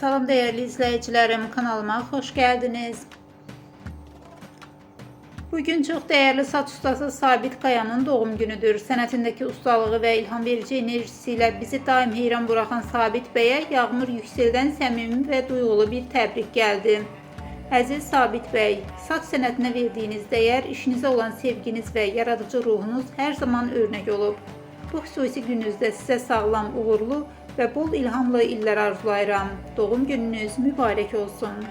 Salam değerli izleyicilerim, kanalıma hoş geldiniz. Bugün çok değerli saç ustası Sabit Kaya'nın doğum günüdür. Sənətindəki ustalığı ve ilham verici enerjisiyle bizi daim heyran bırakan Sabit Bey'e Yağmur Yüksel'dən səmimi ve duyğulu bir təbrik geldi. Əziz Sabit Bey, saç sənətinə verdiyiniz dəyər, işinizə olan sevginiz ve yaradıcı ruhunuz her zaman örnek olub. Bu xüsusi gününüzdə sizə sağlam, uğurlu ve bol ilhamlı illər arzulayıram. Doğum gününüz mübarək olsun.